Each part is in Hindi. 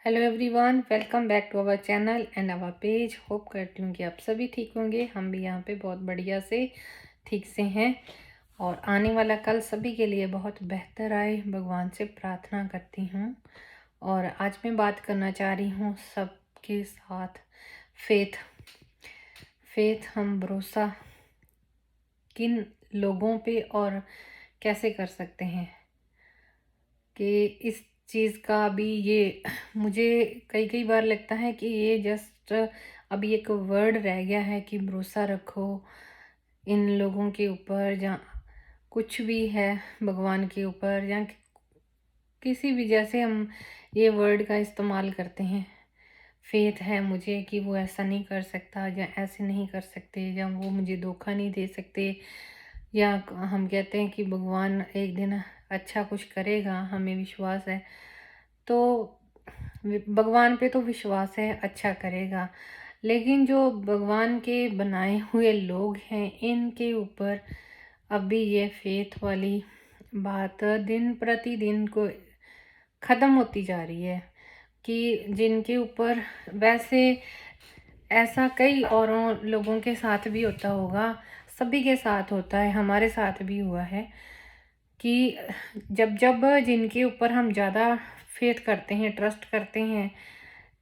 Hello everyone, welcome back to our channel and our page. होप करती हूँ कि आप सभी ठीक होंगे। हम भी यहाँ पे बहुत बढ़िया से ठीक से हैं और आने वाला कल सभी के लिए बहुत बेहतर आए, भगवान से प्रार्थना करती हूँ। और आज मैं बात करना चाह रही हूँ सबके साथ फेथ हम भरोसा किन लोगों पे और कैसे कर सकते हैं कि इस चीज़ का भी ये मुझे कई कई बार लगता है कि ये जस्ट अभी एक वर्ड रह गया है कि भरोसा रखो इन लोगों के ऊपर, जहाँ कुछ भी है भगवान के ऊपर या किसी भी, जैसे हम ये वर्ड का इस्तेमाल करते हैं। फेथ है मुझे कि वो ऐसा नहीं कर सकता या ऐसे नहीं कर सकते या वो मुझे धोखा नहीं दे सकते, या हम कहते हैं कि भगवान एक दिन अच्छा कुछ करेगा, हमें विश्वास है। तो भगवान पे तो विश्वास है अच्छा करेगा, लेकिन जो भगवान के बनाए हुए लोग हैं इनके ऊपर अभी ये फेथ वाली बात दिन प्रतिदिन को ख़त्म होती जा रही है कि जिनके ऊपर वैसे ऐसा कई औरों लोगों के साथ भी होता होगा, सभी के साथ होता है, हमारे साथ भी हुआ है कि जब जब जिनके ऊपर हम ज़्यादा फेथ करते हैं, ट्रस्ट करते हैं,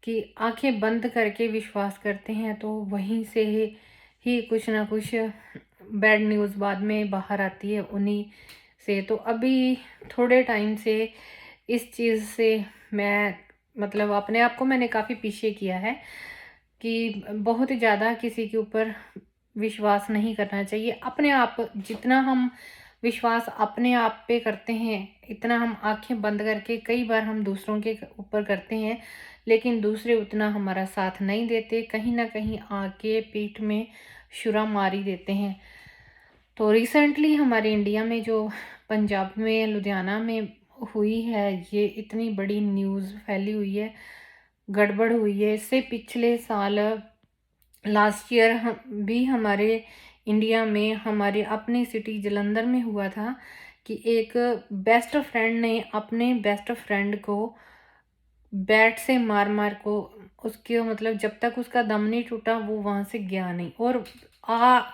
कि आंखें बंद करके विश्वास करते हैं, तो वहीं से ही कुछ ना कुछ बैड न्यूज़ बाद में बाहर आती है उन्हीं से। तो अभी थोड़े टाइम से इस चीज़ से मैं मतलब अपने आप को मैंने काफ़ी पीछे किया है कि बहुत ज़्यादा किसी के ऊपर विश्वास नहीं करना चाहिए। अपने आप जितना हम विश्वास अपने आप पे करते हैं, इतना हम आंखें बंद करके कई बार हम दूसरों के ऊपर करते हैं, लेकिन दूसरे उतना हमारा साथ नहीं देते, कहीं ना कहीं आके पीठ में छुरा मारी देते हैं। तो रिसेंटली हमारे इंडिया में जो पंजाब में लुधियाना में हुई है, ये इतनी बड़ी न्यूज़ फैली हुई है, गड़बड़ हुई है। इससे पिछले साल लास्ट ईयर भी हमारे इंडिया में हमारे अपने सिटी जलंधर में हुआ था कि एक बेस्ट फ्रेंड ने अपने बेस्ट फ्रेंड को बैट से मार मार को उसके मतलब जब तक उसका दम नहीं टूटा वो वहाँ से गया नहीं, और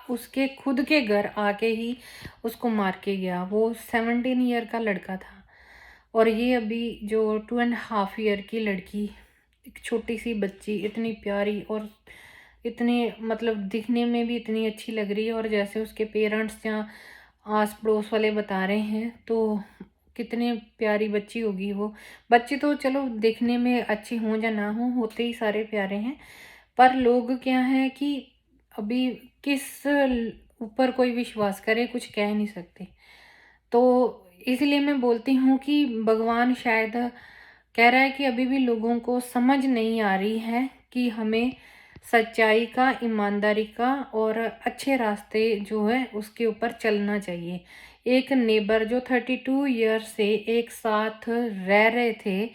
उसके खुद के घर आके ही उसको मार के गया। वो 17 ईयर का लड़का था, और ये अभी जो 2.5 ईयर की लड़की, एक छोटी सी बच्ची, इतनी प्यारी और इतनी मतलब दिखने में भी इतनी अच्छी लग रही है, और जैसे उसके पेरेंट्स या आस पड़ोस वाले बता रहे हैं तो कितनी प्यारी बच्ची होगी वो। बच्चे तो चलो दिखने में अच्छे हों या ना हों, होते ही सारे प्यारे हैं, पर लोग क्या है कि अभी किस ऊपर कोई विश्वास करे कुछ कह नहीं सकते। तो इसलिए मैं बोलती हूँ कि भगवान शायद कह रहा है कि अभी भी लोगों को समझ नहीं आ रही है कि हमें सच्चाई का, ईमानदारी का और अच्छे रास्ते जो है उसके ऊपर चलना चाहिए। एक नेबर जो 32 ईयर से एक साथ रह रहे थे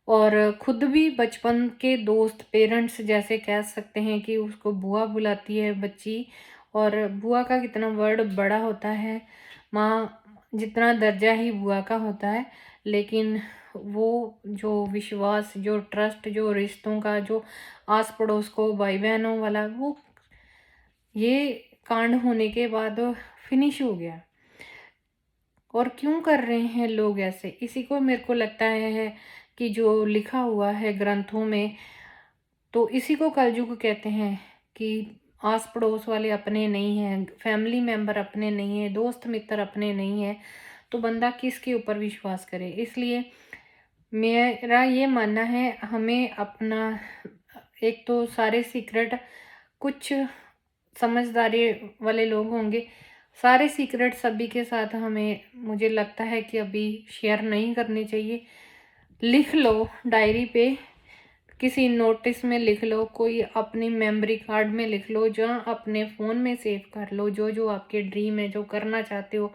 और खुद भी बचपन के दोस्त, पेरेंट्स जैसे कह सकते हैं कि उसको बुआ बुलाती है बच्ची, और बुआ का कितना वर्ड बड़ा होता है, माँ जितना दर्जा ही बुआ का होता है, लेकिन वो जो विश्वास, जो ट्रस्ट, जो रिश्तों का, जो आस पड़ोस को, भाई बहनों वाला, वो ये कांड होने के बाद फिनिश हो गया। और क्यों कर रहे हैं लोग ऐसे? इसी को मेरे को लगता है कि जो लिखा हुआ है ग्रंथों में, तो इसी को कलयुग कहते हैं कि आस पड़ोस वाले अपने नहीं हैं, फैमिली मेंबर अपने नहीं है, दोस्त मित्र अपने नहीं है, तो बंदा किसके ऊपर विश्वास करे। इसलिए मेरा ये मानना है हमें अपना, एक तो सारे सीक्रेट, कुछ समझदारी वाले लोग होंगे, सारे सीक्रेट सभी के साथ हमें, मुझे लगता है कि अभी शेयर नहीं करने चाहिए। लिख लो डायरी पे, किसी नोटिस में लिख लो, कोई अपनी मेमोरी कार्ड में लिख लो, जहाँ अपने फ़ोन में सेव कर लो जो जो आपके ड्रीम है, जो करना चाहते हो,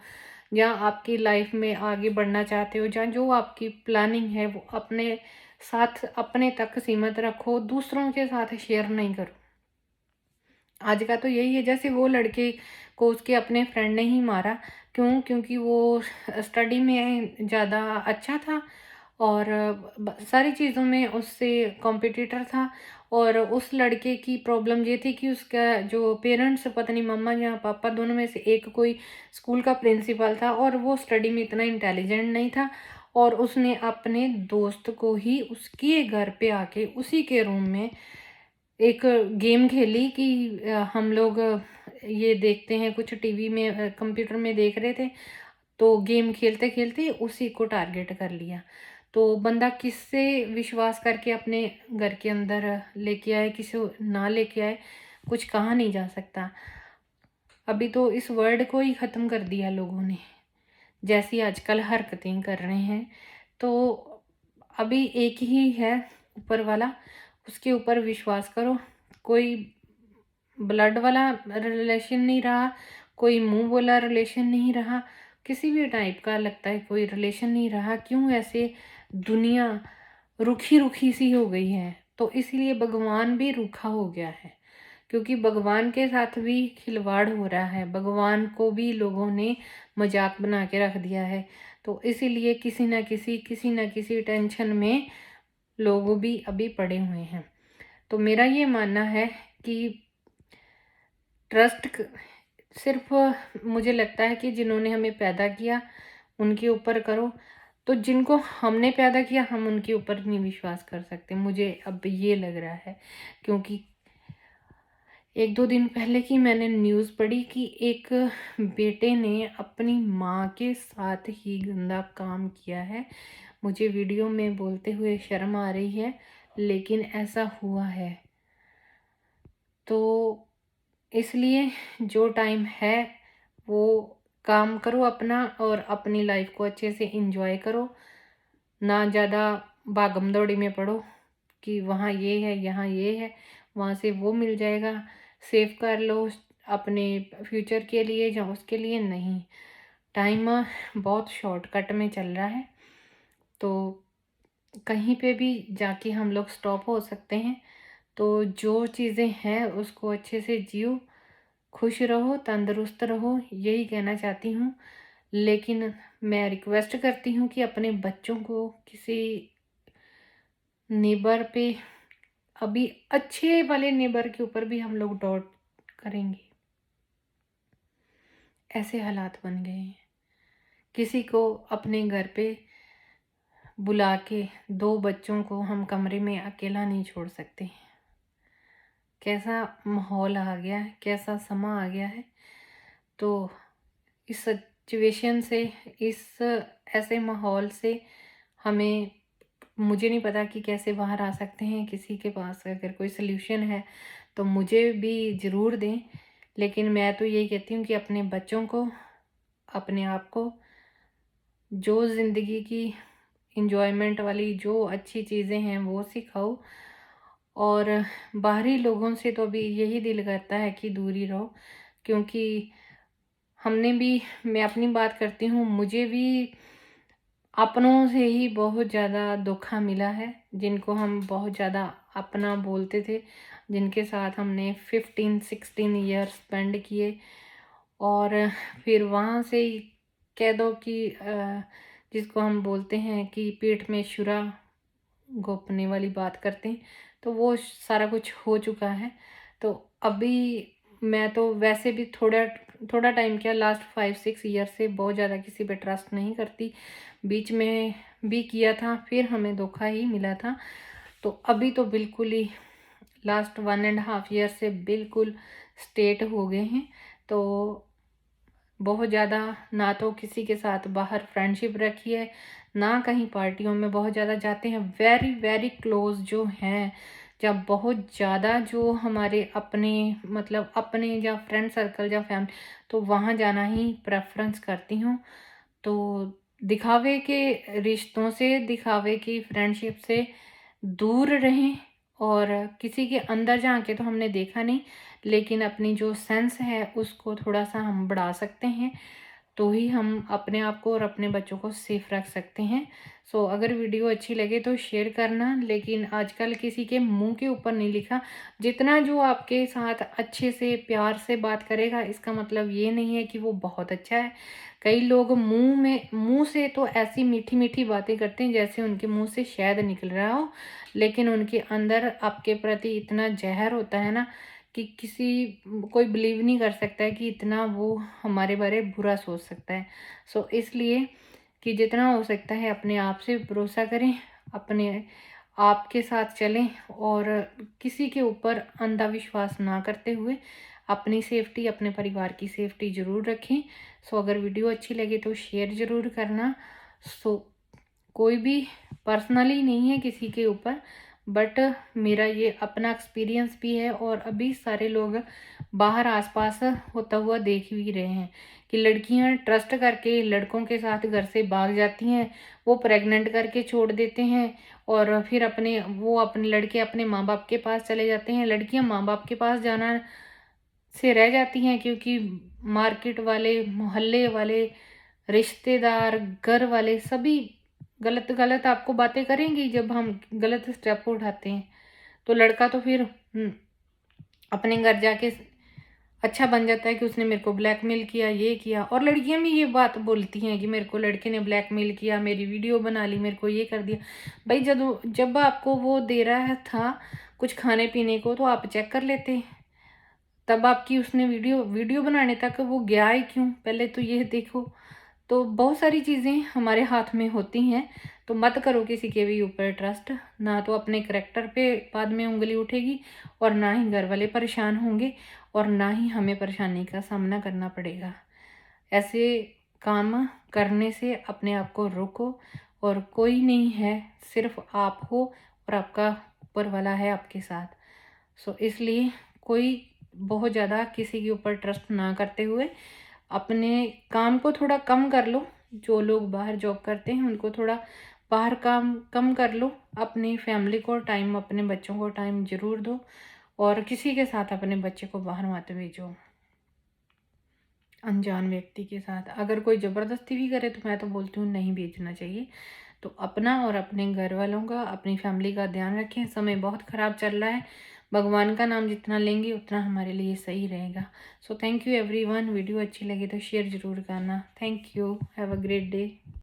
जहाँ आपकी लाइफ में आगे बढ़ना चाहते हो, जहाँ जो आपकी प्लानिंग है वो अपने साथ, अपने तक सीमित रखो, दूसरों के साथ शेयर नहीं करो। आज का तो यही है, जैसे वो लड़के को उसके अपने फ्रेंड ने ही मारा, क्यों? क्योंकि वो स्टडी में ज़्यादा अच्छा था और सारी चीज़ों में उससे कॉम्पिटिटर था। और उस लड़के की प्रॉब्लम ये थी कि उसका जो पेरेंट्स, पता नहीं मम्मा या पापा, दोनों में से एक कोई स्कूल का प्रिंसिपल था और वो स्टडी में इतना इंटेलिजेंट नहीं था। और उसने अपने दोस्त को ही उसके घर पे आके उसी के रूम में एक गेम खेली कि हम लोग ये देखते हैं कुछ टीवी में, कंप्यूटर में देख रहे थे, तो गेम खेलते खेलते उसी को टारगेट कर लिया। तो बंदा किससे विश्वास करके अपने घर के अंदर लेके आए, किसी ना लेके आए, कुछ कहा नहीं जा सकता। अभी तो इस वर्ड को ही ख़त्म कर दिया लोगों ने, जैसी आजकल हरकतें कर रहे हैं। तो अभी एक ही है ऊपर वाला, उसके ऊपर विश्वास करो। कोई ब्लड वाला रिलेशन नहीं रहा, कोई मुंह बोला रिलेशन नहीं रहा, किसी भी टाइप का लगता है कोई रिलेशन नहीं रहा। क्यों ऐसे दुनिया रुखी रुखी सी हो गई है? तो इसीलिए भगवान भी रूखा हो गया है, क्योंकि भगवान के साथ भी खिलवाड़ हो रहा है, भगवान को भी लोगों ने मजाक बना के रख दिया है। तो इसीलिए किसी ना किसी टेंशन में लोग भी अभी पड़े हुए हैं। तो मेरा ये मानना है कि ट्रस्ट सिर्फ, मुझे लगता है कि जिन्होंने हमें पैदा किया उनके ऊपर करो। तो जिनको हमने पैदा किया हम उनके ऊपर नहीं विश्वास कर सकते, मुझे अब ये लग रहा है। क्योंकि 1-2 दिन पहले की मैंने न्यूज़ पढ़ी कि एक बेटे ने अपनी माँ के साथ ही गंदा काम किया है। मुझे वीडियो में बोलते हुए शर्म आ रही है, लेकिन ऐसा हुआ है। तो इसलिए जो टाइम है वो काम करो अपना, और अपनी लाइफ को अच्छे से एंजॉय करो। ना ज़्यादा भागम दौड़ी में पड़ो कि वहाँ ये है, यहाँ ये है, वहाँ से वो मिल जाएगा, सेव कर लो अपने फ्यूचर के लिए या उसके लिए। नहीं, टाइम बहुत शॉर्टकट में चल रहा है, तो कहीं पे भी जाके हम लोग स्टॉप हो सकते हैं। तो जो चीज़ें हैं उसको अच्छे से जियो, खुश रहो, तंदुरुस्त रहो, यही कहना चाहती हूँ। लेकिन मैं रिक्वेस्ट करती हूँ कि अपने बच्चों को किसी नेबर पे, अभी अच्छे वाले नेबर के ऊपर भी हम लोग डॉट करेंगे, ऐसे हालात बन गए हैं। किसी को अपने घर पे बुला के 2 बच्चों को हम कमरे में अकेला नहीं छोड़ सकते। कैसा माहौल आ गया है, कैसा समा आ गया है। तो इस सिचुएशन से, इस ऐसे माहौल से हमें, मुझे नहीं पता कि कैसे बाहर आ सकते हैं। किसी के पास अगर कोई सल्यूशन है तो मुझे भी ज़रूर दें। लेकिन मैं तो यही कहती हूँ कि अपने बच्चों को, अपने आप को, जो ज़िंदगी की इंजॉयमेंट वाली जो अच्छी चीज़ें हैं वो सिखाओ। और बाहरी लोगों से तो अभी यही दिल करता है कि दूर ही रहो। क्योंकि हमने भी, मैं अपनी बात करती हूँ, मुझे भी अपनों से ही बहुत ज़्यादा धोखा मिला है, जिनको हम बहुत ज़्यादा अपना बोलते थे, जिनके साथ हमने 15-16 ईयर स्पेंड किए, और फिर वहाँ से ही कह दो कि जिसको हम बोलते हैं कि पेट में छुरा घोंपने वाली बात करते हैं, तो वो सारा कुछ हो चुका है। तो अभी मैं तो वैसे भी थोड़ा थोड़ा टाइम क्या, लास्ट 5-6 ईयर से बहुत ज़्यादा किसी पे ट्रस्ट नहीं करती। बीच में भी किया था, फिर हमें धोखा ही मिला था। तो अभी तो बिल्कुल ही लास्ट 1.5 ईयर से बिल्कुल स्टेट हो गए हैं। तो बहुत ज़्यादा ना तो किसी के साथ बाहर फ्रेंडशिप रखी है, ना कहीं पार्टियों में बहुत ज़्यादा जाते हैं। वेरी वेरी क्लोज जो हैं, जब बहुत ज़्यादा जो हमारे अपने, मतलब अपने या फ्रेंड सर्कल या फैमिली, तो वहाँ जाना ही प्रेफरेंस करती हूँ। तो दिखावे के रिश्तों से, दिखावे की फ्रेंडशिप से दूर रहें। और किसी के अंदर झांके तो हमने देखा नहीं, लेकिन अपनी जो सेंस है उसको थोड़ा सा हम बढ़ा सकते हैं। तो ही हम अपने आप को और अपने बच्चों को सेफ रख सकते हैं। सो अगर वीडियो अच्छी लगे तो शेयर करना, लेकिन आजकल किसी के मुंह के ऊपर नहीं लिखा। जितना जो आपके साथ अच्छे से प्यार से बात करेगा, इसका मतलब ये नहीं है कि वो बहुत अच्छा है। कई लोग मुंह से तो ऐसी मीठी मीठी बातें करते हैं जैसे उनके मुंह से शहद निकल रहा हो, लेकिन उनके अंदर आपके प्रति इतना जहर होता है ना कि कोई बिलीव नहीं कर सकता है कि इतना वो हमारे बारे बुरा सोच सकता है। सो इसलिए कि जितना हो सकता है अपने आप से भरोसा करें, अपने आप के साथ चलें और किसी के ऊपर अंधा विश्वास ना करते हुए अपनी सेफ्टी, अपने परिवार की सेफ्टी ज़रूर रखें। सो अगर वीडियो अच्छी लगे तो शेयर ज़रूर करना। सो कोई भी पर्सनली नहीं है किसी के ऊपर, बट मेरा ये अपना एक्सपीरियंस भी है और अभी सारे लोग बाहर आसपास होता हुआ देख भी रहे हैं कि लड़कियां ट्रस्ट करके लड़कों के साथ घर से भाग जाती हैं, वो प्रेग्नेंट करके छोड़ देते हैं और फिर अपने लड़के अपने माँ बाप के पास चले जाते हैं। लड़कियां माँ बाप के पास जाना से रह जाती हैं क्योंकि मार्केट वाले, मोहल्ले वाले, रिश्तेदार, घर वाले सभी गलत गलत आपको बातें करेंगी जब हम गलत स्टेप उठाते हैं। तो लड़का तो फिर अपने घर जाके अच्छा बन जाता है कि उसने मेरे को ब्लैकमेल किया, ये किया। और लड़कियां भी ये बात बोलती हैं कि मेरे को लड़के ने ब्लैकमेल किया, मेरी वीडियो बना ली, मेरे को ये कर दिया। भाई जब आपको वो दे रहा था कुछ खाने पीने को तो आप चेक कर लेते, तब आपकी उसने वीडियो बनाने तक वो गया ही क्यों, पहले तो ये देखो। तो बहुत सारी चीज़ें हमारे हाथ में होती हैं, तो मत करो किसी के भी ऊपर ट्रस्ट। ना तो अपने करैक्टर पे बाद में उंगली उठेगी और ना ही घर वाले परेशान होंगे और ना ही हमें परेशानी का सामना करना पड़ेगा। ऐसे काम करने से अपने आप को रोको, और कोई नहीं है, सिर्फ आप हो और आपका ऊपर वाला है आपके साथ। सो इसलिए कोई बहुत ज़्यादा किसी के ऊपर ट्रस्ट ना करते हुए अपने काम को थोड़ा कम कर लो। जो लोग बाहर जॉब करते हैं उनको थोड़ा बाहर काम कम कर लो। अपनी फैमिली को टाइम, अपने बच्चों को टाइम ज़रूर दो, और किसी के साथ अपने बच्चे को बाहर मत भेजो अनजान व्यक्ति के साथ। अगर कोई ज़बरदस्ती भी करे तो मैं तो बोलती हूँ नहीं भेजना चाहिए। तो अपना और अपने घर वालों का, अपनी फैमिली का ध्यान रखें। समय बहुत ख़राब चल रहा है, भगवान का नाम जितना लेंगे उतना हमारे लिए सही रहेगा। So thank you everyone. Video अच्छी लगी तो शेयर ज़रूर करना। Thank you. Have a great day.